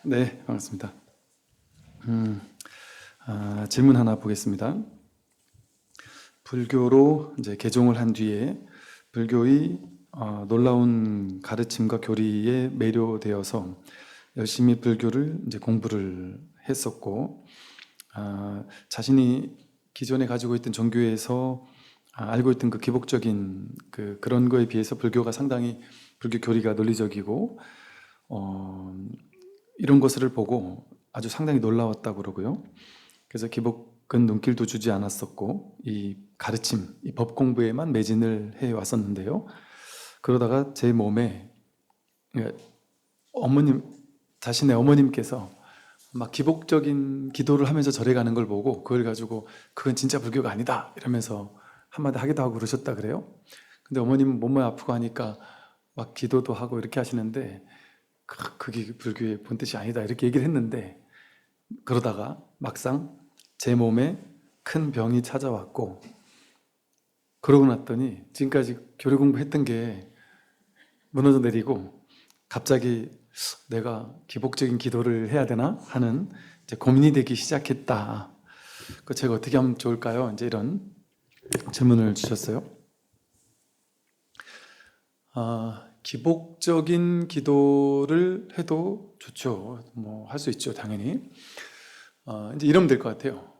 네, 반갑습니다. 질문 하나 보겠습니다. 불교로 이제 개종을 한 뒤에 불교의 놀라운 가르침과 교리에 매료되어서 열심히 불교를 이제 공부를 했었고, 자신이 기존에 가지고 있던 종교에서 알고 있던 그 기복적인 그런 거에 비해서 불교가 상당히 불교 교리가 논리적이고 이런 것을 보고 아주 상당히 놀라웠다고 그러고요. 그래서 기복은 눈길도 주지 않았었고 이 가르침, 이 법 공부에만 매진을 해 왔었는데요. 그러다가 제 몸에 자신의 어머님께서 막 기복적인 기도를 하면서 절에 가는 걸 보고 그걸 가지고 그건 진짜 불교가 아니다 이러면서 한마디 하기도 하고 그러셨다 그래요. 근데 어머님은 몸이 아프고 하니까 막 기도도 하고 이렇게 하시는데 그게 불교의 본뜻이 아니다 이렇게 얘기를 했는데, 그러다가 막상 제 몸에 큰 병이 찾아왔고 그러고 났더니 지금까지 교리 공부했던 게 무너져 내리고 갑자기 내가 기복적인 기도를 해야 되나 하는 이제 고민이 되기 시작했다. 그 제가 어떻게 하면 좋을까요? 이제 이런 질문을 주셨어요. 기복적인 기도를 해도 좋죠. 뭐 할 수 있죠, 당연히. 이제 이러면 될 것 같아요.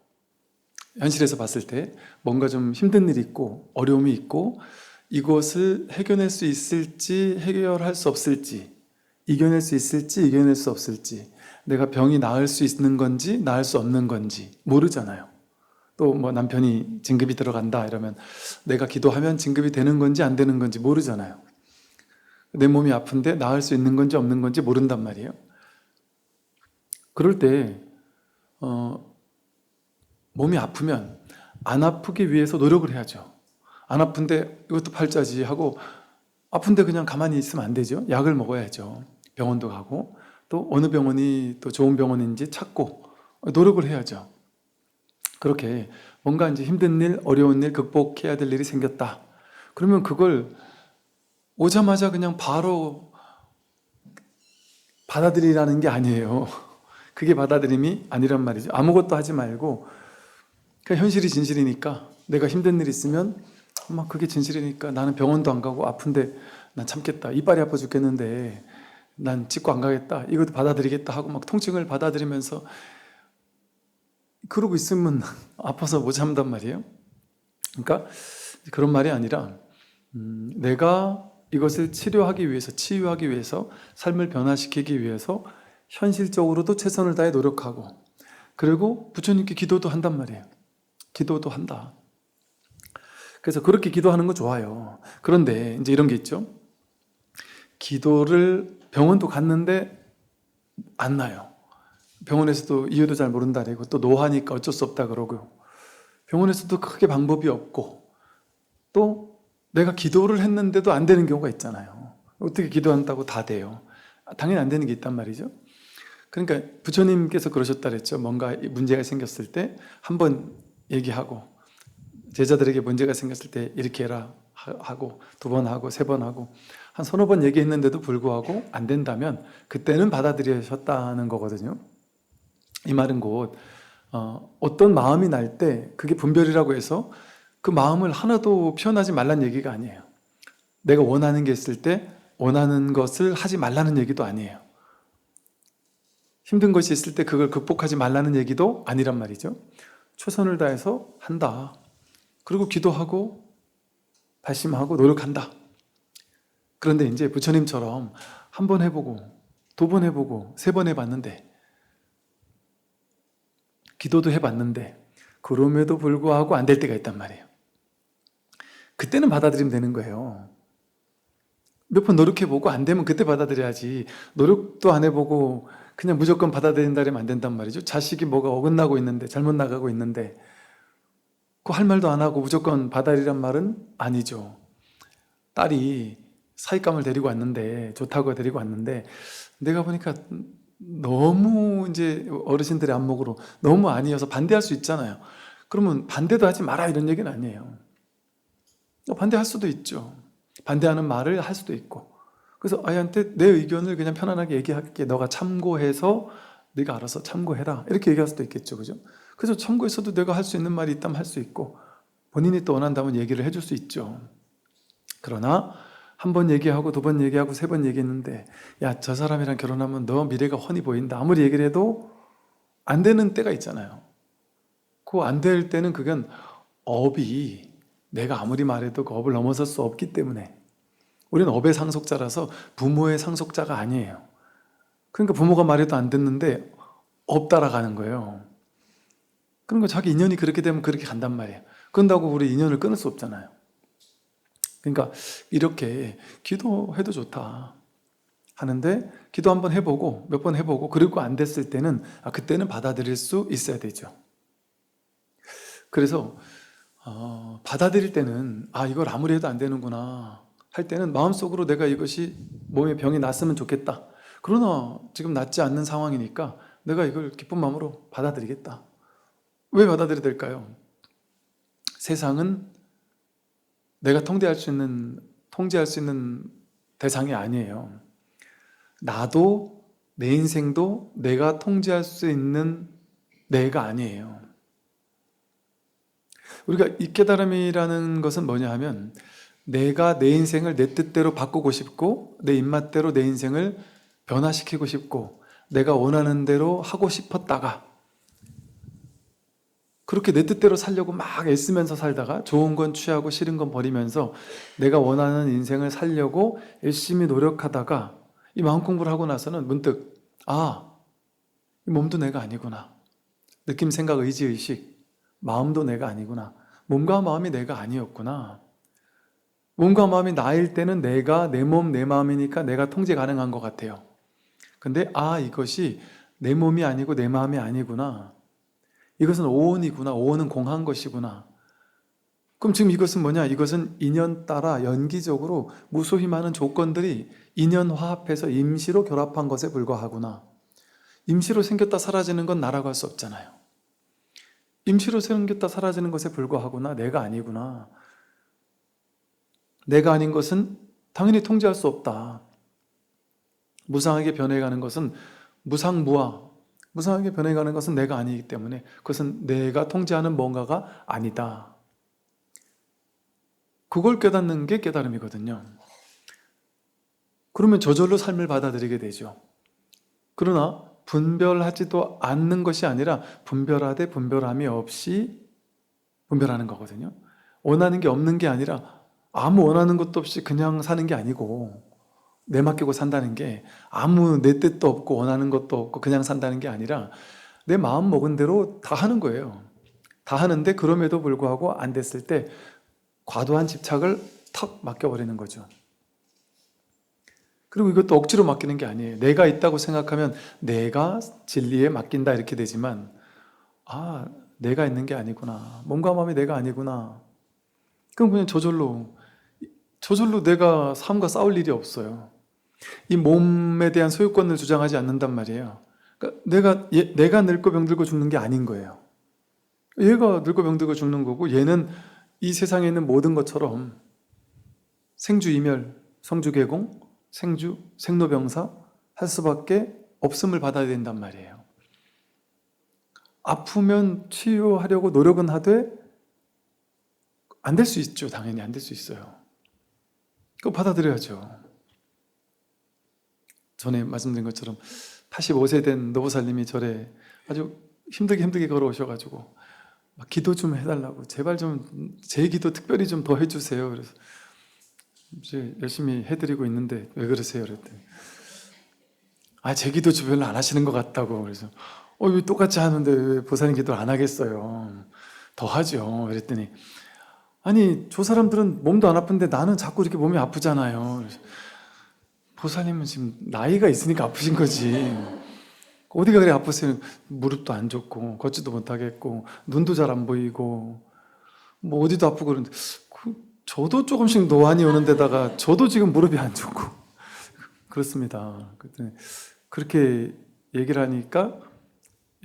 현실에서 봤을 때 뭔가 좀 힘든 일이 있고 어려움이 있고 이것을 해결할 수 있을지 해결할 수 없을지, 이겨낼 수 있을지 이겨낼 수 없을지, 내가 병이 나을 수 있는 건지 나을 수 없는 건지 모르잖아요. 또 뭐 남편이 진급이 들어간다 이러면 내가 기도하면 진급이 되는 건지 안 되는 건지 모르잖아요. 내 몸이 아픈데 나을 수 있는 건지 없는 건지 모른단 말이에요. 그럴 때 몸이 아프면 안 아프기 위해서 노력을 해야죠. 안 아픈데 이것도 팔자지 하고 아픈데 그냥 가만히 있으면 안 되죠. 약을 먹어야죠. 병원도 가고 또 어느 병원이 또 좋은 병원인지 찾고 노력을 해야죠. 그렇게 뭔가 이제 힘든 일, 어려운 일, 극복해야 될 일이 생겼다. 그러면 그걸 오자마자 그냥 바로 받아들이라는 게 아니에요. 그게 받아들임이 아니란 말이죠. 아무것도 하지 말고 그냥 현실이 진실이니까, 내가 힘든 일 있으면 막 그게 진실이니까 나는 병원도 안 가고 아픈데 난 참겠다. 이빨이 아파 죽겠는데 난 짚고 안 가겠다. 이것도 받아들이겠다 하고 막 통증을 받아들이면서 그러고 있으면 아파서 못 참단 말이에요. 그러니까 그런 말이 아니라 내가 이것을 치료하기 위해서, 치유하기 위해서, 삶을 변화시키기 위해서 현실적으로도 최선을 다해 노력하고, 그리고 부처님께 기도도 한단 말이에요. 기도도 한다. 그래서 그렇게 기도하는 거 좋아요. 그런데 이제 이런 게 있죠. 기도를 병원도 갔는데 안 나요. 병원에서도 이유도 잘 모른다 그러고 또 노하니까 어쩔 수 없다 그러고, 병원에서도 크게 방법이 없고, 또 내가 기도를 했는데도 안 되는 경우가 있잖아요. 어떻게 기도한다고 다 돼요? 당연히 안 되는 게 있단 말이죠. 그러니까 부처님께서 그러셨다 그랬죠. 뭔가 문제가 생겼을 때 한 번 얘기하고, 제자들에게 문제가 생겼을 때 이렇게 해라 하고, 두 번 하고 세 번 하고 한 서너 번 얘기했는데도 불구하고 안 된다면 그때는 받아들이셨다는 거거든요. 이 말은 곧 어떤 마음이 날 때 그게 분별이라고 해서 그 마음을 하나도 표현하지 말란 얘기가 아니에요. 내가 원하는 게 있을 때 원하는 것을 하지 말라는 얘기도 아니에요. 힘든 것이 있을 때 그걸 극복하지 말라는 얘기도 아니란 말이죠. 최선을 다해서 한다. 그리고 기도하고 발심하고 노력한다. 그런데 이제 부처님처럼 한 번 해보고 두 번 해보고 세 번 해봤는데, 기도도 해봤는데 그럼에도 불구하고 안 될 때가 있단 말이에요. 그때는 받아들이면 되는 거예요. 몇 번 노력해보고 안 되면 그때 받아들여야지, 노력도 안 해보고 그냥 무조건 받아들인다면 안 된단 말이죠. 자식이 뭐가 어긋나고 있는데, 잘못 나가고 있는데 그 할 말도 안 하고 무조건 받아들이란 말은 아니죠. 딸이 사윗감을 데리고 왔는데, 좋다고 데리고 왔는데 내가 보니까 너무 이제 어르신들의 안목으로 너무 아니어서 반대할 수 있잖아요. 그러면 반대도 하지 마라 이런 얘기는 아니에요. 반대할 수도 있죠. 반대하는 말을 할 수도 있고, 그래서 아이한테 내 의견을 그냥 편안하게 얘기할게. 너가 참고해서 네가 알아서 참고해라. 이렇게 얘기할 수도 있겠죠. 그죠? 그래서 참고해서도 내가 할 수 있는 말이 있다면 할 수 있고, 본인이 또 원한다면 얘기를 해줄 수 있죠. 그러나 한 번 얘기하고 두 번 얘기하고 세 번 얘기했는데, 야, 저 사람이랑 결혼하면 너 미래가 훤히 보인다. 아무리 얘기를 해도 안 되는 때가 있잖아요. 그 안 될 때는 그건 업이, 내가 아무리 말해도 그 업을 넘어설 수 없기 때문에, 우리는 업의 상속자라서 부모의 상속자가 아니에요. 그러니까 부모가 말해도 안 듣는데 업 따라가는 거예요. 그러니까 자기 인연이 그렇게 되면 그렇게 간단 말이에요. 그런다고 우리 인연을 끊을 수 없잖아요. 그러니까 이렇게 기도해도 좋다 하는데, 기도 한번 해보고 몇 번 해보고 그리고 안 됐을 때는 그때는 받아들일 수 있어야 되죠. 그래서 받아들일 때는 이걸 아무리 해도 안 되는구나 할 때는 마음속으로 내가 이것이 몸에 병이 났으면 좋겠다. 그러나 지금 낫지 않는 상황이니까 내가 이걸 기쁜 마음으로 받아들이겠다. 왜 받아들여야 될까요? 세상은 내가 통제할 수 있는 대상이 아니에요. 나도 내 인생도 내가 통제할 수 있는 내가 아니에요. 우리가 이 깨달음이라는 것은 뭐냐 하면, 내가 내 인생을 내 뜻대로 바꾸고 싶고 내 입맛대로 내 인생을 변화시키고 싶고 내가 원하는 대로 하고 싶었다가, 그렇게 내 뜻대로 살려고 막 애쓰면서 살다가 좋은 건 취하고 싫은 건 버리면서 내가 원하는 인생을 살려고 열심히 노력하다가 이 마음 공부를 하고 나서는 문득 이 몸도 내가 아니구나. 느낌, 생각, 의지, 의식, 마음도 내가 아니구나. 몸과 마음이 내가 아니었구나. 몸과 마음이 나일 때는 내가 내 몸, 내 마음이니까 내가 통제 가능한 것 같아요. 근데 이것이 내 몸이 아니고 내 마음이 아니구나. 이것은 오온이구나. 오온은 공한 것이구나. 그럼 지금 이것은 뭐냐? 이것은 인연 따라 연기적으로 무수히 많은 조건들이 인연 화합해서 임시로 결합한 것에 불과하구나. 임시로 생겼다 사라지는 건 나라고 할 수 없잖아요. 임시로 생겼다 사라지는 것에 불과하구나. 내가 아니구나. 내가 아닌 것은 당연히 통제할 수 없다. 무상하게 변해가는 것은 무상하게 변해가는 것은 내가 아니기 때문에 그것은 내가 통제하는 뭔가가 아니다. 그걸 깨닫는 게 깨달음이거든요. 그러면 저절로 삶을 받아들이게 되죠. 그러나 분별하지도 않는 것이 아니라 분별하되 분별함이 없이 분별하는 거거든요. 원하는 게 없는 게 아니라 아무 원하는 것도 없이 그냥 사는 게 아니고, 내 맡기고 산다는 게 아무 내 뜻도 없고 원하는 것도 없고 그냥 산다는 게 아니라 내 마음 먹은 대로 다 하는 거예요. 다 하는데 그럼에도 불구하고 안 됐을 때 과도한 집착을 턱 맡겨버리는 거죠. 그리고 이것도 억지로 맡기는 게 아니에요. 내가 있다고 생각하면 내가 진리에 맡긴다 이렇게 되지만, 내가 있는 게 아니구나. 몸과 마음이 내가 아니구나. 그럼 그냥 저절로 내가 삶과 싸울 일이 없어요. 이 몸에 대한 소유권을 주장하지 않는단 말이에요. 그러니까 내가 늙고 병들고 죽는 게 아닌 거예요. 얘가 늙고 병들고 죽는 거고, 얘는 이 세상에 있는 모든 것처럼 생주이멸, 성주개공, 생로병사 할 수밖에 없음을 받아야 된단 말이에요. 아프면 치유하려고 노력은 하되 안 될 수 있죠. 당연히 안 될 수 있어요. 그거 받아들여야죠. 전에 말씀드린 것처럼 85세 된 노보살님이 절에 아주 힘들게 걸어오셔가지고 막 기도 좀 해달라고, 제발 좀 제 기도 특별히 좀 더 해주세요. 그래서 이제 열심히 해드리고 있는데 왜 그러세요? 그랬더니 제 기도 별로 안 하시는 것 같다고. 그래서 왜 똑같이 하는데 왜 보살님 기도를 안 하겠어요? 더 하죠. 그랬더니 저 사람들은 몸도 안 아픈데 나는 자꾸 이렇게 몸이 아프잖아요. 그래서 보살님은 지금 나이가 있으니까 아프신 거지. 어디가 그래 아프세요? 무릎도 안 좋고 걷지도 못하겠고 눈도 잘 안 보이고 뭐 어디도 아프고 그러는데, 저도 조금씩 노안이 오는 데다가 저도 지금 무릎이 안 좋고 그렇습니다. 그랬더니 그렇게 얘기를 하니까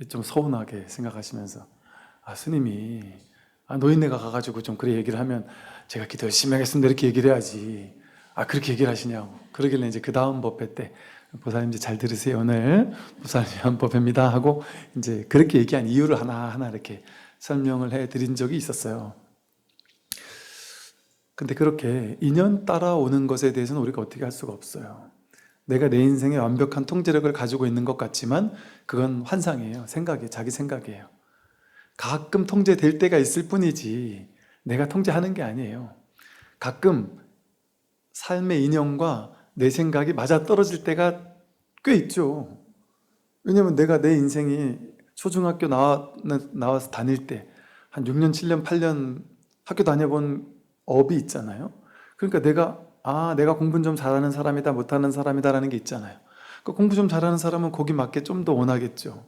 좀 서운하게 생각하시면서 스님이 노인네가 가가지고 좀 그래 얘기를 하면 제가 기도 열심히 하겠습니다 이렇게 얘기를 해야지, 아, 그렇게 얘기를 하시냐고. 그러길래 이제 그 다음 법회 때 보살님 이제 잘 들으세요. 오늘 보살님 한 법회입니다 하고 이제 그렇게 얘기한 이유를 하나하나 이렇게 설명을 해 드린 적이 있었어요. 근데 그렇게 인연 따라오는 것에 대해서는 우리가 어떻게 할 수가 없어요. 내가 내 인생에 완벽한 통제력을 가지고 있는 것 같지만 그건 환상이에요. 생각이에요. 자기 생각이에요. 가끔 통제될 때가 있을 뿐이지 내가 통제하는 게 아니에요. 가끔 삶의 인연과 내 생각이 맞아떨어질 때가 꽤 있죠. 왜냐면 내가 내 인생이 초중학교 나와서 다닐 때 한 6년, 7년, 8년 학교 다녀본 업이 있잖아요. 그러니까 내가 공부 좀 잘하는 사람이다, 못하는 사람이다라는 게 있잖아요. 그러니까 공부 좀 잘하는 사람은 거기 맞게 좀 더 원하겠죠.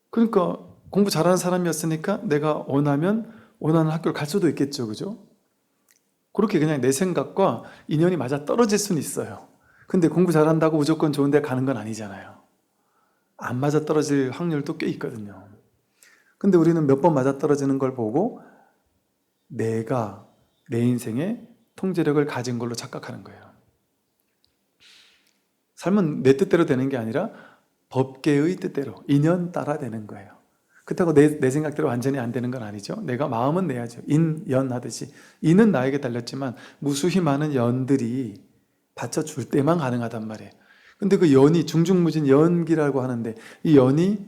그러니까 공부 잘하는 사람이었으니까 내가 원하는 학교를 갈 수도 있겠죠. 그죠? 그렇게 그냥 내 생각과 인연이 맞아 떨어질 수는 있어요. 근데 공부 잘한다고 무조건 좋은 데 가는 건 아니잖아요. 안 맞아 떨어질 확률도 꽤 있거든요. 근데 우리는 몇 번 맞아 떨어지는 걸 보고 내가 내 인생에 통제력을 가진 걸로 착각하는 거예요. 삶은 내 뜻대로 되는 게 아니라 법계의 뜻대로 인연 따라 되는 거예요. 그렇다고 내 생각대로 완전히 안 되는 건 아니죠. 내가 마음은 내야죠. 연 하듯이. 인은 나에게 달렸지만 무수히 많은 연들이 받쳐줄 때만 가능하단 말이에요. 근데 그 연이 중중무진 연기라고 하는데 이 연이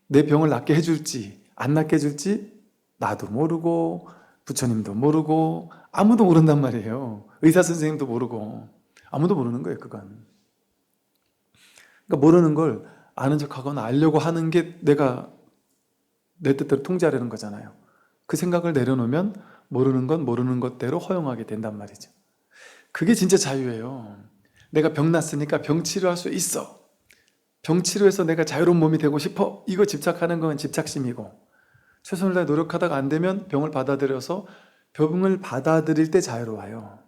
내 병을 낫게 해줄지 안 낫게 해줄지 나도 모르고 부처님도 모르고 아무도 모른단 말이에요. 의사 선생님도 모르고 아무도 모르는 거예요. 그건. 그러니까 모르는 걸 아는 척하거나 알려고 하는 게 내가 내 뜻대로 통제하려는 거잖아요. 그 생각을 내려놓으면 모르는 건 모르는 것대로 허용하게 된단 말이죠. 그게 진짜 자유예요. 내가 병 났으니까 병 치료할 수 있어. 병 치료해서 내가 자유로운 몸이 되고 싶어. 이거 집착하는 건 집착심이고, 최선을 다해 노력하다가 안 되면 병을 받아들여서 병을 받아들일 때 자유로워요.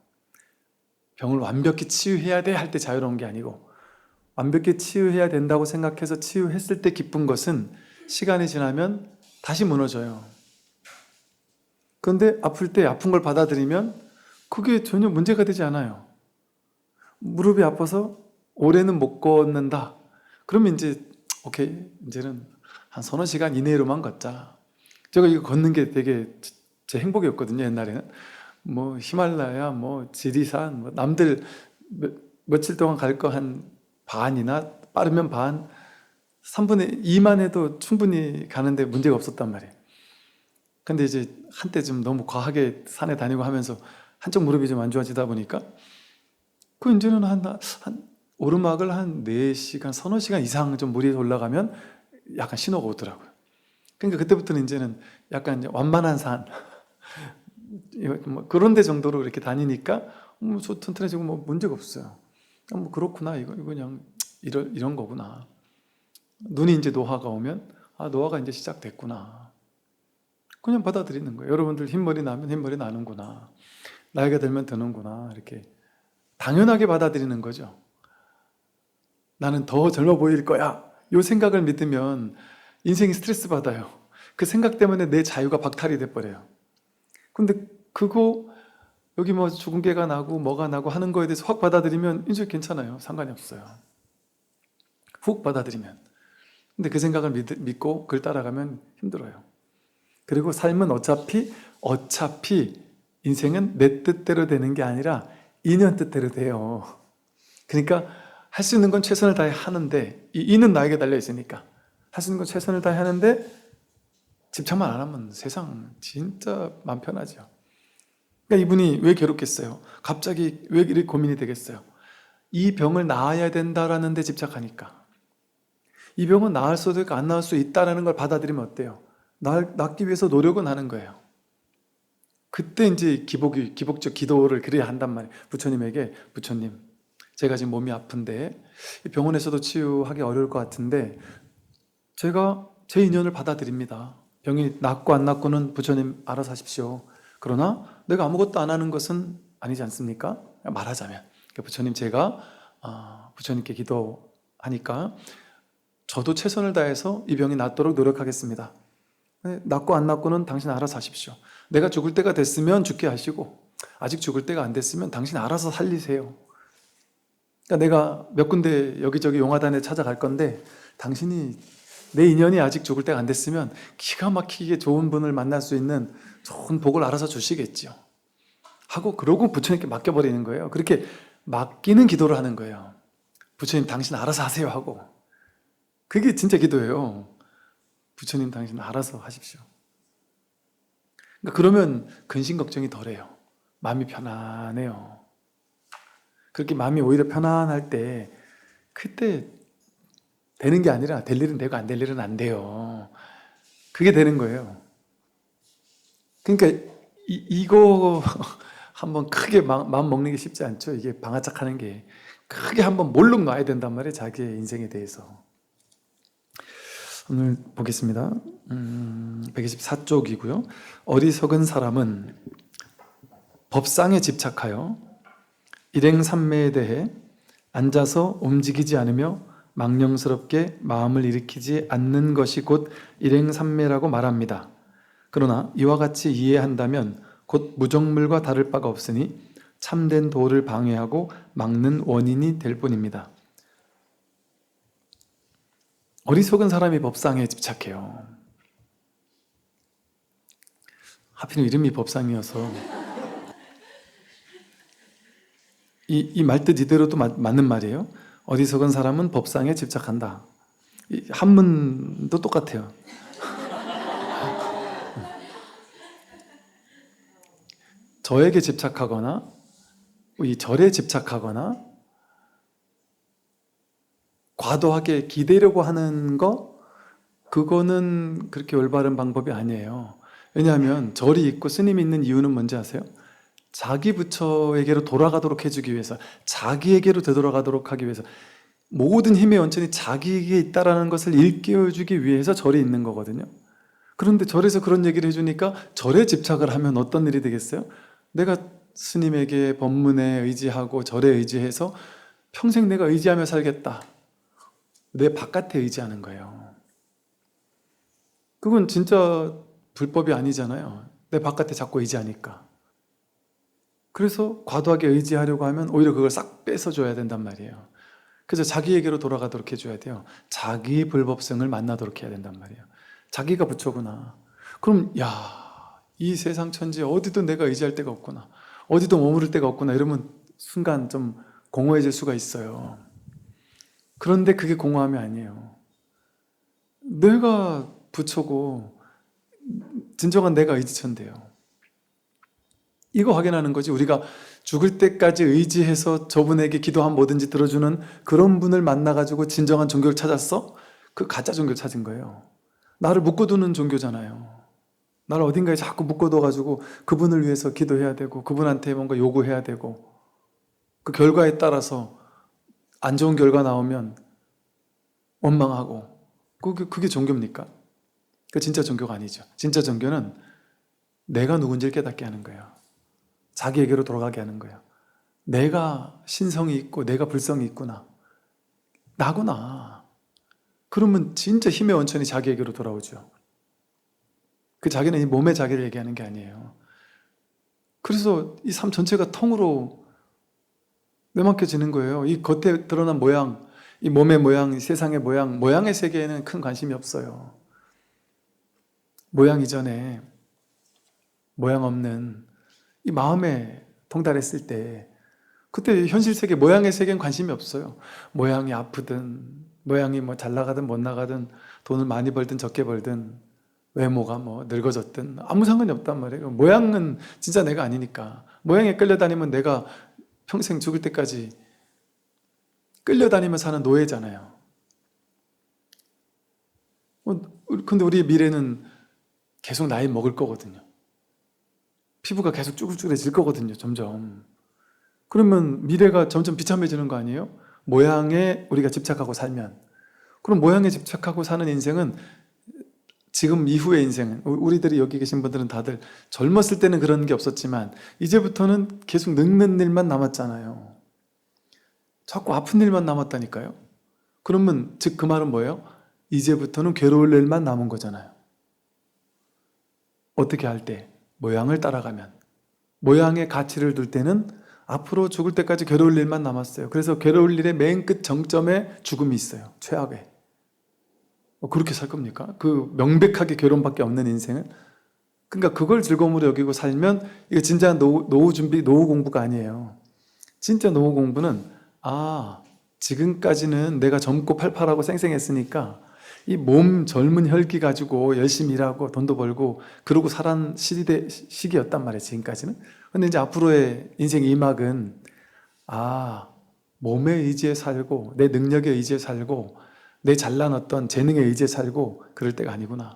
병을 완벽히 치유해야 돼 할 때 자유로운 게 아니고, 완벽히 치유해야 된다고 생각해서 치유했을 때 기쁜 것은 시간이 지나면 다시 무너져요. 그런데 아플 때 아픈 걸 받아들이면 그게 전혀 문제가 되지 않아요. 무릎이 아파서 올해는 못 걷는다. 그러면 이제 오케이, 이제는 한 서너 시간 이내로만 걷자. 제가 이거 걷는 게 되게 제 행복이었거든요. 옛날에는 뭐 히말라야, 뭐 지리산, 뭐 남들 며칠 동안 갈 거 한 반이나 빠르면 반, 3분의 2만 해도 충분히 가는데 문제가 없었단 말이에요. 근데 이제 한때 좀 너무 과하게 산에 다니고 하면서 한쪽 무릎이 좀 안 좋아지다 보니까 그 이제는 한 오르막을 한 4시간, 서너 시간 이상 좀 무리해서 올라가면 약간 신호가 오더라고요. 그러니까 그때부터는 이제는 약간 이제 완만한 산 뭐 그런 데 정도로 이렇게 다니니까 저 튼튼해지고 뭐 문제가 없어요. 뭐 그렇구나, 이거 그냥 이런 거구나. 눈이 이제 노화가 오면 노화가 이제 시작됐구나. 그냥 받아들이는 거예요. 여러분들 흰머리 나면 흰머리 나는구나. 나이가 들면 드는구나. 이렇게 당연하게 받아들이는 거죠. 나는 더 젊어 보일 거야. 이 생각을 믿으면 인생이 스트레스 받아요. 그 생각 때문에 내 자유가 박탈이 돼버려요. 근데 그거 여기 뭐 죽은 개가 나고 뭐가 나고 하는 거에 대해서 확 받아들이면 이제 괜찮아요. 상관이 없어요. 훅 받아들이면. 근데 그 생각을 믿고 그걸 따라가면 힘들어요. 그리고 삶은 어차피 인생은 내 뜻대로 되는 게 아니라 인연 뜻대로 돼요. 그러니까 할 수 있는 건 최선을 다해 하는데, 이 인은 나에게 달려 있으니까 할 수 있는 건 최선을 다해 하는데 집착만 안 하면 세상 진짜 마음 편하죠. 그러니까 이분이 왜 괴롭겠어요? 갑자기 왜 이렇게 고민이 되겠어요? 이 병을 나아야 된다라는 데 집착하니까. 이 병은 나을 수도 있고 안 나을 수 있다는 걸 받아들이면 어때요? 낫기 위해서 노력은 하는 거예요. 그때 이제 기복적 기도를 그래야 한단 말이에요. 부처님에게, 부처님, 제가 지금 몸이 아픈데 병원에서도 치유하기 어려울 것 같은데 제가 제 인연을 받아들입니다. 병이 낫고 안 낫고는 부처님 알아서 하십시오. 그러나 내가 아무것도 안 하는 것은 아니지 않습니까? 말하자면 부처님, 제가 부처님께 기도하니까 저도 최선을 다해서 이 병이 낫도록 노력하겠습니다. 낫고 안 낫고는 당신 알아서 하십시오. 내가 죽을 때가 됐으면 죽게 하시고 아직 죽을 때가 안 됐으면 당신 알아서 살리세요. 그러니까 내가 몇 군데 여기저기 용화단에 찾아갈 건데 당신이 내 인연이 아직 죽을 때가 안 됐으면 기가 막히게 좋은 분을 만날 수 있는 좋은 복을 알아서 주시겠죠. 하고 그러고 부처님께 맡겨버리는 거예요. 그렇게 맡기는 기도를 하는 거예요. 부처님 당신 알아서 하세요 하고. 그게 진짜 기도예요. 부처님 당신 알아서 하십시오. 그러니까 그러면 근심 걱정이 덜해요. 마음이 편안해요. 그렇게 마음이 오히려 편안할 때 그때 되는 게 아니라 될 일은 되고 안 될 일은 안 돼요. 그게 되는 거예요. 그러니까 이거 한번 크게 마음 먹는 게 쉽지 않죠. 이게 방아착하는 게 크게 한번 몰록 놔야 된단 말이에요. 자기의 인생에 대해서. 오늘 보겠습니다. 124쪽이고요. 어리석은 사람은 법상에 집착하여 일행삼매에 대해 앉아서 움직이지 않으며 망령스럽게 마음을 일으키지 않는 것이 곧 일행삼매라고 말합니다. 그러나 이와 같이 이해한다면 곧 무정물과 다를 바가 없으니 참된 도를 방해하고 막는 원인이 될 뿐입니다. 어리석은 사람이 법상에 집착해요. 하필 이름이 법상이어서 이 말뜻 이대로도 맞는 말이에요. 어리석은 사람은 법상에 집착한다. 한문도 똑같아요. 저에게 집착하거나 이 절에 집착하거나 과도하게 기대려고 하는 거, 그거는 그렇게 올바른 방법이 아니에요. 왜냐하면 절이 있고 스님이 있는 이유는 뭔지 아세요? 자기 부처에게로 돌아가도록 해주기 위해서, 자기에게로 되돌아가도록 하기 위해서, 모든 힘의 원천이 자기에게 있다는 것을 일깨워주기 위해서 절이 있는 거거든요. 그런데 절에서 그런 얘기를 해주니까 절에 집착을 하면 어떤 일이 되겠어요? 내가 스님에게 법문에 의지하고 절에 의지해서 평생 내가 의지하며 살겠다. 내 바깥에 의지하는 거예요. 그건 진짜 불법이 아니잖아요. 내 바깥에 자꾸 의지하니까. 그래서 과도하게 의지하려고 하면 오히려 그걸 싹 뺏어줘야 된단 말이에요. 그래서 자기에게로 돌아가도록 해줘야 돼요. 자기 불법성을 만나도록 해야 된단 말이에요. 자기가 부처구나. 그럼 이 세상 천지에 어디도 내가 의지할 데가 없구나, 어디도 머무를 데가 없구나, 이러면 순간 좀 공허해질 수가 있어요. 그런데 그게 공허함이 아니에요. 내가 부처고 진정한 내가 의지천대요. 이거 확인하는 거지. 우리가 죽을 때까지 의지해서 저분에게 기도하면 뭐든지 들어주는 그런 분을 만나가지고 진정한 종교를 찾았어? 그 가짜 종교를 찾은 거예요. 나를 묶어두는 종교잖아요. 나를 어딘가에 자꾸 묶어둬가지고 그분을 위해서 기도해야 되고 그분한테 뭔가 요구해야 되고 그 결과에 따라서 안 좋은 결과 나오면 원망하고, 그게 종교입니까? 그 진짜 종교가 아니죠. 진짜 종교는 내가 누군지를 깨닫게 하는 거예요. 자기에게로 돌아가게 하는 거예요. 내가 신성이 있고 내가 불성이 있구나, 나구나. 그러면 진짜 힘의 원천이 자기에게로 돌아오죠. 그 자기는 이 몸의 자기를 얘기하는 게 아니에요. 그래서 이 삶 전체가 통으로 내맡겨지는 거예요. 이 겉에 드러난 모양, 이 몸의 모양, 이 세상의 모양, 모양의 세계에는 큰 관심이 없어요. 모양 이전에 모양 없는 이 마음에 통달했을 때, 그때 현실 세계, 모양의 세계는 관심이 없어요. 모양이 아프든, 모양이 뭐 잘 나가든 못 나가든, 돈을 많이 벌든 적게 벌든, 외모가 뭐 늙어졌든 아무 상관이 없단 말이에요. 모양은 진짜 내가 아니니까. 모양에 끌려다니면 내가 평생 죽을 때까지 끌려다니며 사는 노예잖아요. 근데 우리의 미래는 계속 나이 먹을 거거든요. 피부가 계속 쭈글쭈글해질 거거든요. 점점. 그러면 미래가 점점 비참해지는 거 아니에요? 모양에 우리가 집착하고 살면. 그럼 모양에 집착하고 사는 인생은, 지금 이후의 인생은, 우리들이 여기 계신 분들은 다들 젊었을 때는 그런 게 없었지만 이제부터는 계속 늙는 일만 남았잖아요. 자꾸 아픈 일만 남았다니까요. 그러면 즉 그 말은 뭐예요? 이제부터는 괴로울 일만 남은 거잖아요. 어떻게 할 때? 모양을 따라가면. 모양의 가치를 둘 때는 앞으로 죽을 때까지 괴로울 일만 남았어요. 그래서 괴로울 일의 맨 끝 정점에 죽음이 있어요. 최악의. 그렇게 살 겁니까? 그 명백하게 괴로움밖에 없는 인생은? 그러니까 그걸 즐거움으로 여기고 살면 이거 진짜 노후 준비, 노후 공부가 아니에요. 진짜 노후 공부는 지금까지는 내가 젊고 팔팔하고 쌩쌩했으니까 이 몸 젊은 혈기 가지고 열심히 일하고 돈도 벌고 그러고 살아온 시기였단 말이에요. 지금까지는. 근데 이제 앞으로의 인생 2막은 몸에 의지해 살고 내 능력에 의지해 살고 내 잘난 어떤 재능에 의지해 살고 그럴 때가 아니구나.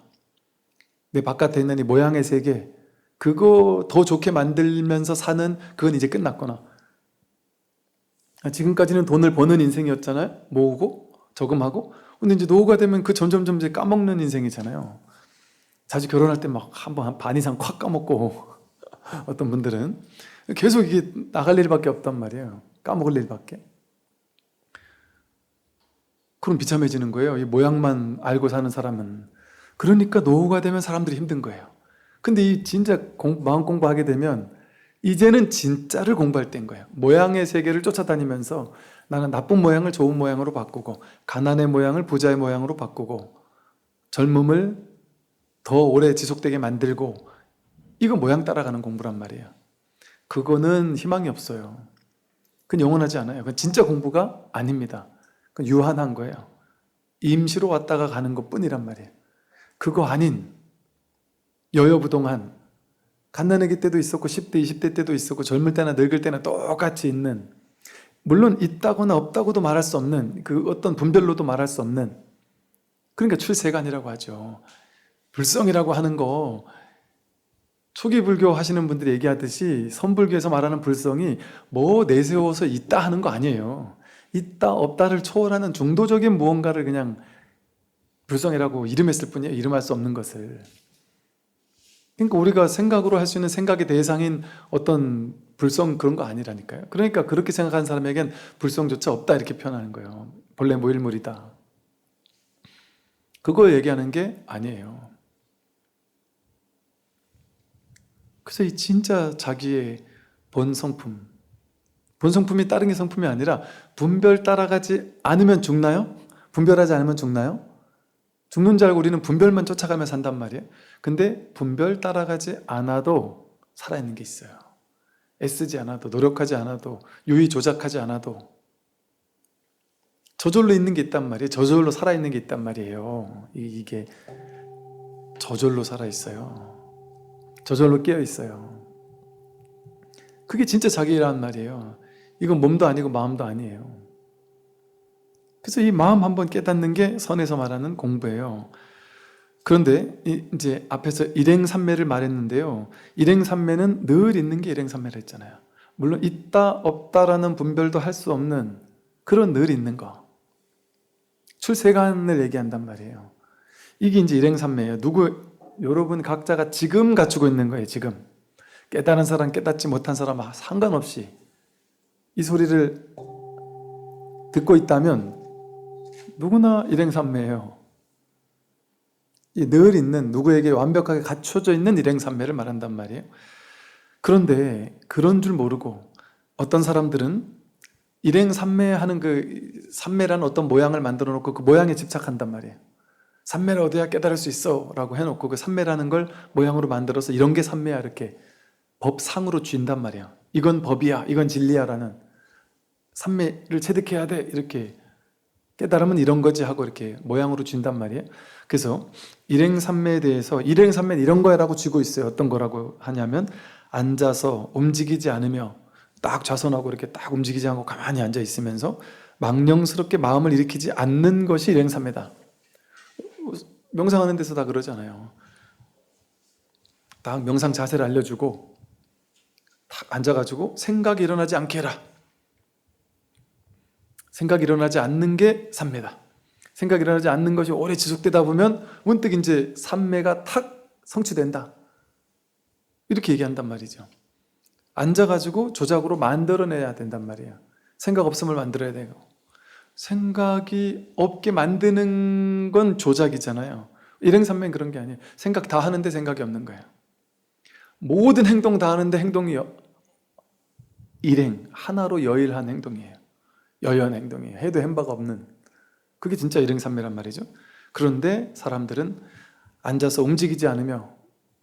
내 바깥에 있는 이 모양의 세계, 그거 더 좋게 만들면서 사는, 그건 이제 끝났구나. 지금까지는 돈을 버는 인생이었잖아요. 모으고 저금하고. 근데 이제 노후가 되면 그 점점 이제 까먹는 인생이잖아요. 자주 결혼할 때 막 한 반 이상 콱 까먹고 어떤 분들은 계속 이게 나갈 일밖에 없단 말이에요. 까먹을 일밖에. 그럼 비참해지는 거예요. 이 모양만 알고 사는 사람은. 그러니까 노후가 되면 사람들이 힘든 거예요. 근데 이 진짜 마음 공부하게 되면 이제는 진짜를 공부할 때인 거예요. 모양의 세계를 쫓아다니면서 나는 나쁜 모양을 좋은 모양으로 바꾸고, 가난의 모양을 부자의 모양으로 바꾸고, 젊음을 더 오래 지속되게 만들고, 이거 모양 따라가는 공부란 말이에요. 그거는 희망이 없어요. 그건 영원하지 않아요. 그건 진짜 공부가 아닙니다. 그건 유한한 거예요. 임시로 왔다가 가는 것 뿐이란 말이에요. 그거 아닌 여여부동한, 갓난아기 때도 있었고 10대, 20대 때도 있었고 젊을 때나 늙을 때나 똑같이 있는, 물론 있다거나 없다고도 말할 수 없는, 그 어떤 분별로도 말할 수 없는, 그러니까 출세관이라고 하죠. 불성이라고 하는 거, 초기 불교 하시는 분들이 얘기하듯이 선불교에서 말하는 불성이 뭐 내세워서 있다 하는 거 아니에요. 있다 없다를 초월하는 중도적인 무언가를 그냥 불성이라고 이름했을 뿐이에요. 이름할 수 없는 것을. 그러니까 우리가 생각으로 할 수 있는 생각의 대상인 어떤 불성, 그런 거 아니라니까요. 그러니까 그렇게 생각하는 사람에겐 불성조차 없다 이렇게 표현하는 거예요. 본래 무일물이다. 그거 얘기하는 게 아니에요. 그래서 이 진짜 자기의 본성품, 본성품이 다른 게 성품이 아니라 분별 따라가지 않으면 죽나요? 분별하지 않으면 죽나요? 죽는 줄 알고 우리는 분별만 쫓아가며 산단 말이에요. 근데 분별 따라가지 않아도 살아있는 게 있어요. 애쓰지 않아도, 노력하지 않아도, 유의 조작하지 않아도 저절로 있는 게 있단 말이에요. 저절로 살아있는 게 있단 말이에요. 이게 저절로 살아있어요. 저절로 깨어있어요. 그게 진짜 자기란 말이에요. 이건 몸도 아니고 마음도 아니에요. 그래서 이 마음 한번 깨닫는 게 선에서 말하는 공부예요. 그런데 이제 앞에서 일행삼매를 말했는데요. 일행삼매는 늘 있는 게 일행삼매를 했잖아요. 물론 있다 없다라는 분별도 할 수 없는 그런 늘 있는 거. 출세관을 얘기한단 말이에요. 이게 이제 일행삼매예요. 여러분 각자가 지금 갖추고 있는 거예요. 지금. 깨달은 사람, 깨닫지 못한 사람 상관없이 이 소리를 듣고 있다면 누구나 일행삼매예요. 늘 있는, 누구에게 완벽하게 갖춰져 있는 일행삼매를 말한단 말이에요. 그런데 그런 줄 모르고 어떤 사람들은 일행삼매 하는 그 삼매라는 어떤 모양을 만들어 놓고 그 모양에 집착한단 말이에요. 삼매를 얻어야 깨달을 수 있어 라고 해놓고 그 삼매라는 걸 모양으로 만들어서 이런 게 삼매야 이렇게 법상으로 쥔단 말이에요. 이건 법이야, 이건 진리야 라는, 삼매를 체득해야 돼 이렇게, 깨달으면 이런 거지 하고 이렇게 모양으로 쥔단 말이에요. 그래서 일행삼매에 대해서 일행삼매는 이런 거야 라고 쥐고 있어요. 어떤 거라고 하냐면 앉아서 움직이지 않으며 딱 좌선하고 이렇게 딱 움직이지 않고 가만히 앉아 있으면서 망령스럽게 마음을 일으키지 않는 것이 일행삼매다. 명상하는 데서 다 그러잖아요. 딱 명상 자세를 알려주고 딱 앉아가지고 생각이 일어나지 않게 해라. 생각이 일어나지 않는 게 삼매다. 생각이 일어나지 않는 것이 오래 지속되다 보면 문득 이제 삼매가 탁 성취된다. 이렇게 얘기한단 말이죠. 앉아가지고 조작으로 만들어내야 된단 말이에요. 생각 없음을 만들어야 되고. 생각이 없게 만드는 건 조작이잖아요. 일행삼매는 그런 게 아니에요. 생각 다 하는데 생각이 없는 거예요. 모든 행동 다 하는데 행동이 일행, 하나로 여일한 행동이에요. 여연 행동이에요. 해도 행바가 없는. 그게 진짜 일행삼매란 말이죠. 그런데 사람들은 앉아서 움직이지 않으며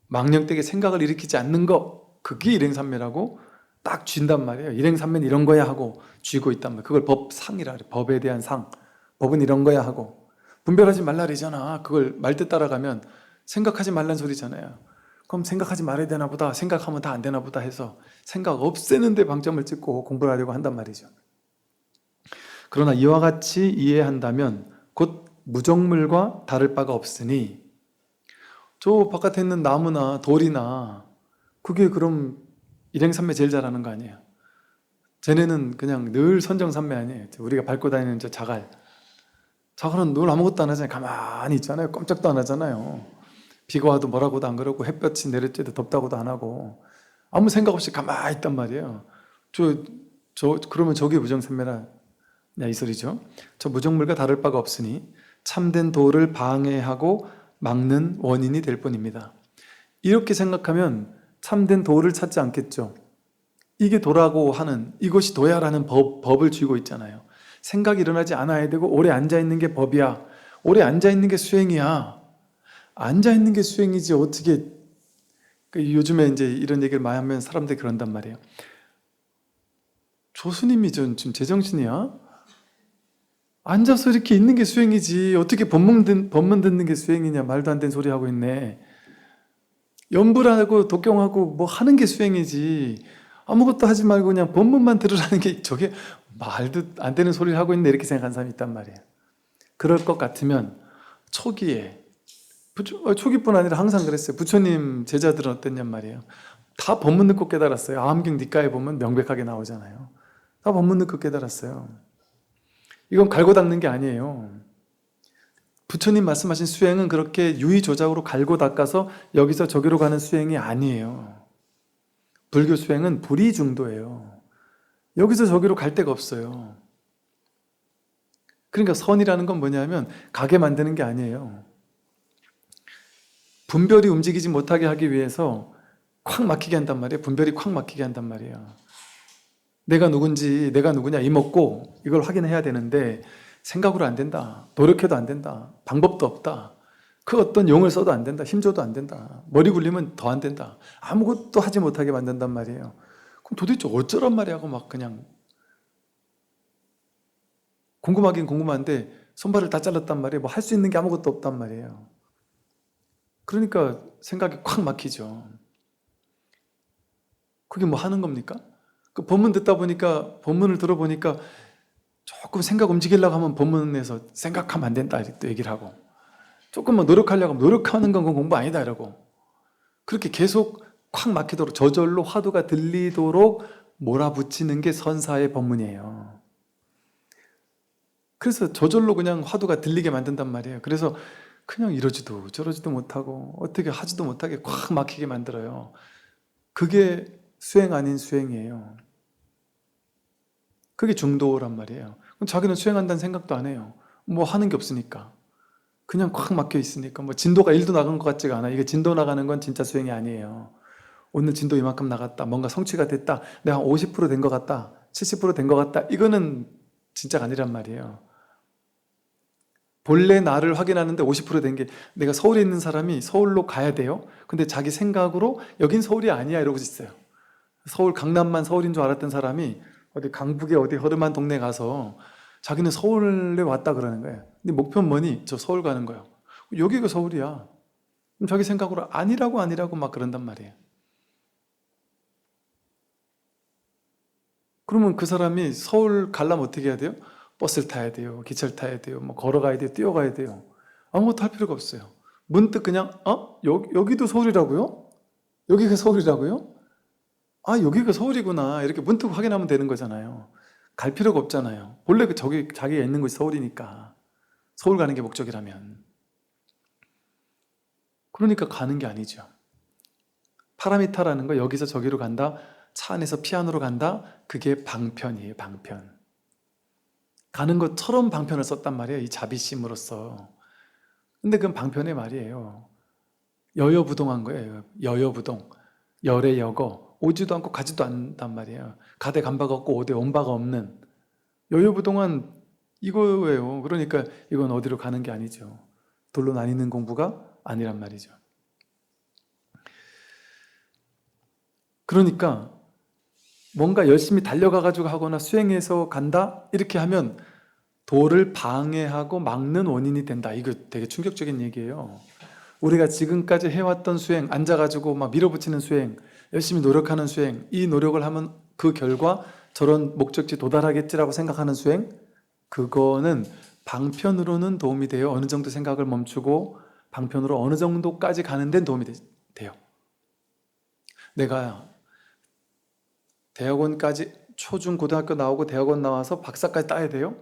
망령되게 생각을 일으키지 않는 거, 그게 일행삼매라고 딱 쥔단 말이에요. 일행삼매는 이런 거야 하고 쥐고 있단 말이에요. 그걸 법상이라 그래요. 법에 대한 상. 법은 이런 거야 하고. 분별하지 말라리잖아. 그걸 말뜻 따라가면 생각하지 말란 소리잖아요. 그럼 생각하지 말아야 되나 보다, 생각하면 다 안 되나 보다 해서 생각 없애는데 방점을 찍고 공부를 하려고 한단 말이죠. 그러나 이와 같이 이해한다면 곧 무정물과 다를 바가 없으니, 저 바깥에 있는 나무나 돌이나 그게 그럼 일행삼매 제일 잘하는 거 아니에요? 쟤네는 그냥 늘 선정삼매 아니에요? 우리가 밟고 다니는 저 자갈, 자갈은 늘 아무것도 안 하잖아요. 가만히 있잖아요. 꼼짝도 안 하잖아요. 비가 와도 뭐라고도 안 그러고 햇볕이 내렸을 때 덥다고도 안 하고 아무 생각 없이 가만히 있단 말이에요. 그러면 저게 무정삼매라 이 소리죠. 저 무정물과 다를 바가 없으니 참된 도를 방해하고 막는 원인이 될 뿐입니다. 이렇게 생각하면 참된 도를 찾지 않겠죠. 이게 도라고 하는, 이것이 도야라는 법을 쥐고 있잖아요. 생각이 일어나지 않아야 되고 오래 앉아있는 게 법이야. 오래 앉아있는 게 수행이야. 앉아있는 게 수행이지 어떻게. 요즘에 이제 이런 얘기를 많이 하면 사람들이 그런단 말이에요. 조수님이 지금 제정신이야? 앉아서 이렇게 있는 게 수행이지 어떻게 법문 듣는 게 수행이냐. 말도 안 되는 소리 하고 있네. 연불하고 독경하고 뭐 하는 게 수행이지 아무것도 하지 말고 그냥 법문만 들으라는 게 저게 말도 안 되는 소리를 하고 있네, 이렇게 생각하는 사람이 있단 말이에요. 그럴 것 같으면 초기에, 초기뿐 아니라 항상 그랬어요. 부처님 제자들은 어땠냔 말이에요. 다 법문 듣고 깨달았어요. 아함경 니까에 보면 명백하게 나오잖아요. 다 법문 듣고 깨달았어요. 이건 갈고 닦는 게 아니에요. 부처님 말씀하신 수행은 그렇게 유의조작으로 갈고 닦아서 여기서 저기로 가는 수행이 아니에요. 불교 수행은 불이중도예요. 여기서 저기로 갈 데가 없어요. 그러니까 선이라는 건 뭐냐면 가게 만드는 게 아니에요. 분별이 움직이지 못하게 하기 위해서 콱 막히게 한단 말이에요. 분별이 콱 막히게 한단 말이에요. 내가 누군지, 내가 누구냐 이먹고 이걸 확인해야 되는데 생각으로 안 된다. 노력해도 안 된다. 방법도 없다. 그 어떤 용을 써도 안 된다. 힘줘도 안 된다. 머리 굴리면 더 안 된다. 아무것도 하지 못하게 만든단 말이에요. 그럼 도대체 어쩌란 말이야 하고 막 그냥 궁금하긴 궁금한데 손발을 다 잘랐단 말이에요. 뭐 할 수 있는 게 아무것도 없단 말이에요. 그러니까 생각이 콱 막히죠. 그게 뭐 하는 겁니까? 그 법문 듣다 보니까, 법문을 들어보니까 조금 생각 움직이려고 하면 법문에서 생각하면 안 된다 또 얘기를 하고, 조금만 노력하려고 하면 노력하는 건 공부 아니다 이러고, 그렇게 계속 콱 막히도록 저절로 화두가 들리도록 몰아붙이는 게 선사의 법문이에요. 그래서 저절로 그냥 화두가 들리게 만든단 말이에요. 그래서 그냥 이러지도 저러지도 못하고 어떻게 하지도 못하게 콱 막히게 만들어요. 그게 수행 아닌 수행이에요. 그게 중도란 말이에요. 그럼 자기는 수행한다는 생각도 안 해요. 뭐 하는 게 없으니까. 그냥 콱 막혀 있으니까. 뭐 진도가 1도 나간 것 같지가 않아. 이게 진도 나가는 건 진짜 수행이 아니에요. 오늘 진도 이만큼 나갔다. 뭔가 성취가 됐다. 내가 50% 된 것 같다. 70% 된 것 같다. 이거는 진짜가 아니란 말이에요. 본래 나를 확인하는데 50% 된 게, 내가 서울에 있는 사람이 서울로 가야 돼요. 근데 자기 생각으로 여긴 서울이 아니야 이러고 있어요. 서울 강남만 서울인 줄 알았던 사람이 어디 강북에 어디 허름한 동네 가서 자기는 서울에 왔다 그러는 거예요. 근데 목표는 뭐니? 저 서울 가는 거예요. 여기가 서울이야. 그럼 자기 생각으로 아니라고 막 그런단 말이에요. 그러면 그 사람이 서울 가려면 어떻게 해야 돼요? 버스를 타야 돼요. 기차를 타야 돼요. 뭐 걸어가야 돼요. 뛰어가야 돼요. 아무것도 할 필요가 없어요. 문득 그냥 여기도 서울이라고요? 여기가 서울이라고요? 아, 여기가 서울이구나. 이렇게 문득 확인하면 되는 거잖아요. 갈 필요가 없잖아요. 원래 자기가 있는 곳이 서울이니까. 서울 가는 게 목적이라면. 그러니까 가는 게 아니죠. 파라미타라는 거, 여기서 저기로 간다. 차 안에서 피아노로 간다. 그게 방편이에요. 방편. 가는 것처럼 방편을 썼단 말이에요. 이 자비심으로써. 근데 그건 방편의 말이에요. 여여부동한 거예요. 여여부동. 열에 여거 오지도 않고 가지도 않단 말이에요. 가대 간바가 없고 오대 온바가 없는 여유부동한 이거예요. 그러니까 이건 어디로 가는 게 아니죠. 돌로 나뉘는 공부가 아니란 말이죠. 그러니까 뭔가 열심히 달려가가지고 하거나 수행해서 간다? 이렇게 하면 도를 방해하고 막는 원인이 된다. 이거 되게 충격적인 얘기예요. 우리가 지금까지 해왔던 수행, 앉아가지고 막 밀어붙이는 수행, 열심히 노력하는 수행, 이 노력을 하면 그 결과 저런 목적지 도달하겠지라고 생각하는 수행, 그거는 방편으로는 도움이 돼요. 어느 정도 생각을 멈추고 방편으로 어느 정도까지 가는 데는 도움이 돼요. 내가 대학원까지 초중 고등학교 나오고 대학원 나와서 박사까지 따야 돼요?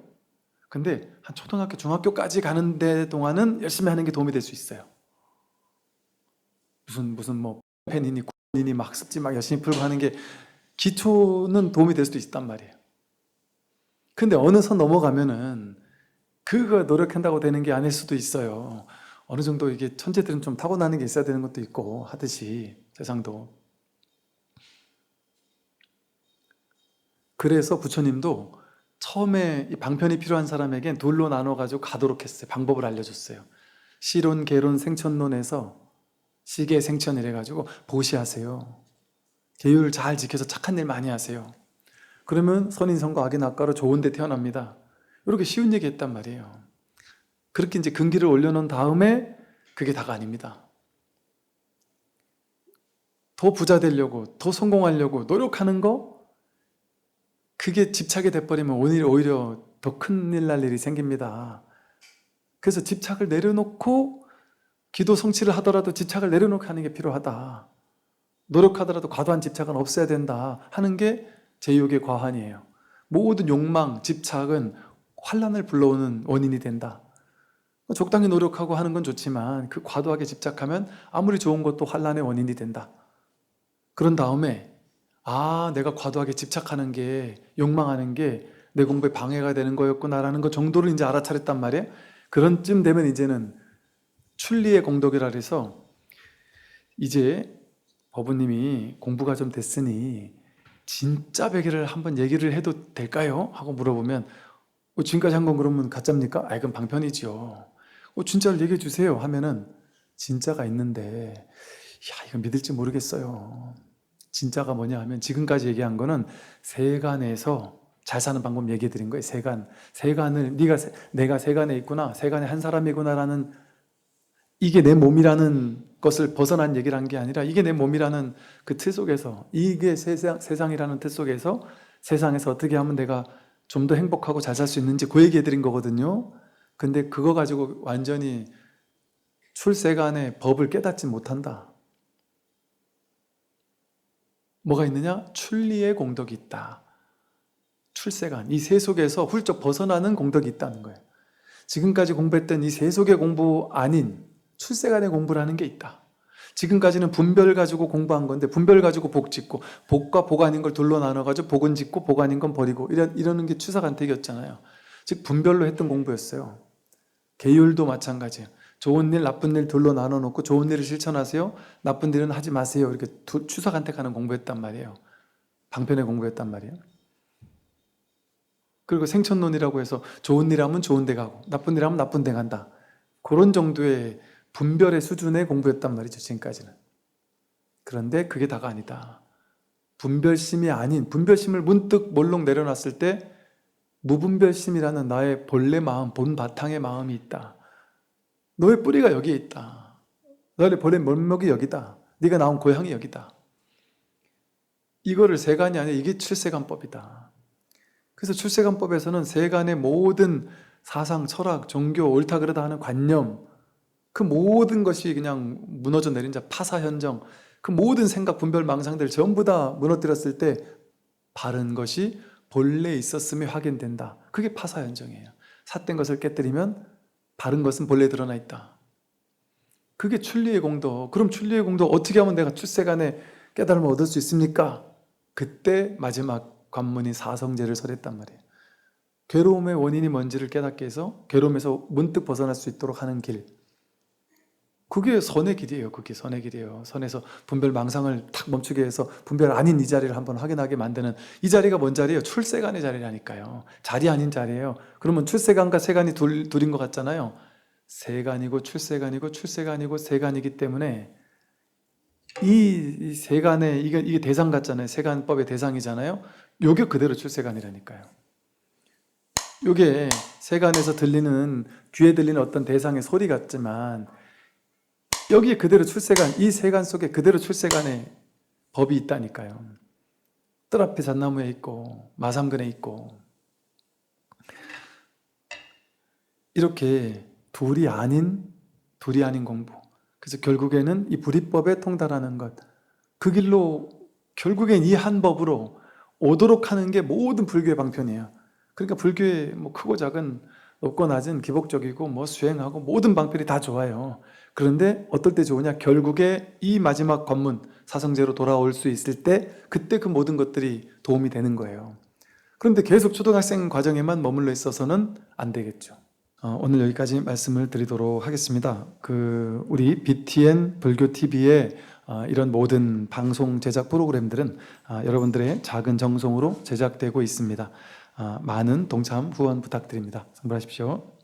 근데 한 초등학교 중학교까지 가는 데 동안은 열심히 하는 게 도움이 될 수 있어요. 무슨 뭐 펜이니 군이니 막 습지 막 열심히 풀고 하는 게 기초는 도움이 될 수도 있단 말이에요. 근데 어느 선 넘어가면은 그거 노력한다고 되는 게 아닐 수도 있어요. 어느 정도 이게 천재들은 좀 타고나는 게 있어야 되는 것도 있고 하듯이 세상도. 그래서 부처님도 처음에 이 방편이 필요한 사람에겐 둘로 나눠가지고 가도록 했어요. 방법을 알려줬어요. 시론, 계론, 생천론에서 시계, 생천 이래가지고 보시하세요. 계율 잘 지켜서 착한 일 많이 하세요. 그러면 선인성과 악인악과로 좋은 데 태어납니다. 이렇게 쉬운 얘기 했단 말이에요. 그렇게 이제 근기를 올려놓은 다음에 그게 다가 아닙니다. 더 부자 되려고, 더 성공하려고 노력하는 거, 그게 집착이 돼버리면 오히려 더 큰일 날 일이 생깁니다. 그래서 집착을 내려놓고 기도 성취를 하더라도 집착을 내려놓고 하는 게 필요하다. 노력하더라도 과도한 집착은 없어야 된다 하는 게 제육의 과환이에요. 모든 욕망, 집착은 환란을 불러오는 원인이 된다. 적당히 노력하고 하는 건 좋지만 그 과도하게 집착하면 아무리 좋은 것도 환란의 원인이 된다. 그런 다음에 내가 과도하게 집착하는 게, 욕망하는 게 내 공부에 방해가 되는 거였구나라는 거 정도를 이제 알아차렸단 말이에요. 그런 쯤 되면 이제는 출리의 공덕이라 해서 이제 어부님이 공부가 좀 됐으니 진짜 베개를 한번 얘기를 해도 될까요? 하고 물어보면 지금까지 한 건 그러면 가짜입니까? 그건 방편이죠. 진짜를 얘기해 주세요 하면은 진짜가 있는데 이거 믿을지 모르겠어요. 진짜가 뭐냐 하면 지금까지 얘기한 거는 세간에서 잘 사는 방법 얘기해 드린 거예요. 세간을 내가 세간에 있구나, 세간의 한 사람이구나라는, 이게 내 몸이라는 것을 벗어난 얘기를 한 게 아니라 이게 내 몸이라는 그 틀 속에서, 이게 세상이라는 틀 속에서 세상에서 어떻게 하면 내가 좀 더 행복하고 잘 살 수 있는지 그 얘기해 드린 거거든요. 근데 그거 가지고 완전히 출세간의 법을 깨닫지 못한다. 뭐가 있느냐? 출리의 공덕이 있다. 출세간, 이 세속에서 훌쩍 벗어나는 공덕이 있다는 거예요. 지금까지 공부했던 이 세속의 공부 아닌 출세간의 공부라는 게 있다. 지금까지는 분별 가지고 공부한 건데 분별 가지고 복 짓고, 복과 복 아닌 걸 둘로 나눠가지고 복은 짓고 복 아닌 건 버리고 이러는 게 추사간택이었잖아요. 즉 분별로 했던 공부였어요. 계율도 마찬가지예요. 좋은 일, 나쁜 일 둘로 나눠놓고 좋은 일을 실천하세요, 나쁜 일은 하지 마세요, 이렇게 추사간택하는 공부였단 말이에요. 방편의 공부였단 말이에요. 그리고 생천론이라고 해서 좋은 일 하면 좋은 데 가고 나쁜 일 하면 나쁜 데 간다. 그런 정도의 분별의 수준의 공부였단 말이죠, 지금까지는. 그런데 그게 다가 아니다. 분별심이 아닌, 분별심을 문득 몰록 내려놨을 때 무분별심이라는 나의 본래 마음, 본 바탕의 마음이 있다. 너의 뿌리가 여기에 있다. 너의 본래 면목이 여기다. 네가 나온 고향이 여기다. 이거를 세간이 아니라 이게 출세간법이다. 그래서 출세간법에서는 세간의 모든 사상, 철학, 종교, 옳다 그르다 하는 관념, 그 모든 것이 그냥 무너져 내린 자, 파사현정, 그 모든 생각, 분별, 망상들 전부 다 무너뜨렸을 때 바른 것이 본래 있었음이 확인된다. 그게 파사현정이에요. 삿된 것을 깨뜨리면 바른 것은 본래 드러나 있다. 그게 출리의 공덕. 그럼 출리의 공덕 어떻게 하면 내가 출세간의 깨달음을 얻을 수 있습니까? 그때 마지막 관문이 사성제를 설했단 말이에요. 괴로움의 원인이 뭔지를 깨닫게 해서 괴로움에서 문득 벗어날 수 있도록 하는 길. 그게 선의 길이에요. 그게 선의 길이에요. 선에서 분별 망상을 탁 멈추게 해서 분별 아닌 이 자리를 한번 확인하게 만드는, 이 자리가 뭔 자리예요? 출세간의 자리라니까요. 자리 아닌 자리예요. 그러면 출세간과 세간이 둘인 것 같잖아요. 세간이고 출세간이고 출세간이고 세간이기 때문에 이 세간의 이게 대상 같잖아요. 세간법의 대상이잖아요. 요게 그대로 출세간이라니까요. 요게 세간에서 들리는, 귀에 들리는 어떤 대상의 소리 같지만 여기에 그대로 출세간, 이 세간 속에 그대로 출세간의 법이 있다니까요. 뜰 앞에 잣나무에 있고 마삼근에 있고, 이렇게 둘이 아닌 공부. 그래서 결국에는 이 불이법에 통달하는 것, 그 길로 결국엔 이 한 법으로 오도록 하는 게 모든 불교의 방편이에요. 그러니까 불교의 뭐 크고 작은, 높고 낮은, 기복적이고 뭐 수행하고 모든 방편이 다 좋아요. 그런데 어떨 때 좋으냐? 결국에 이 마지막 관문, 사성제로 돌아올 수 있을 때, 그때 그 모든 것들이 도움이 되는 거예요. 그런데 계속 초등학생 과정에만 머물러 있어서는 안 되겠죠. 오늘 여기까지 말씀을 드리도록 하겠습니다. 우리 BTN 불교 TV의 이런 모든 방송 제작 프로그램들은 여러분들의 작은 정성으로 제작되고 있습니다. 많은 동참 후원 부탁드립니다. 선물하십시오.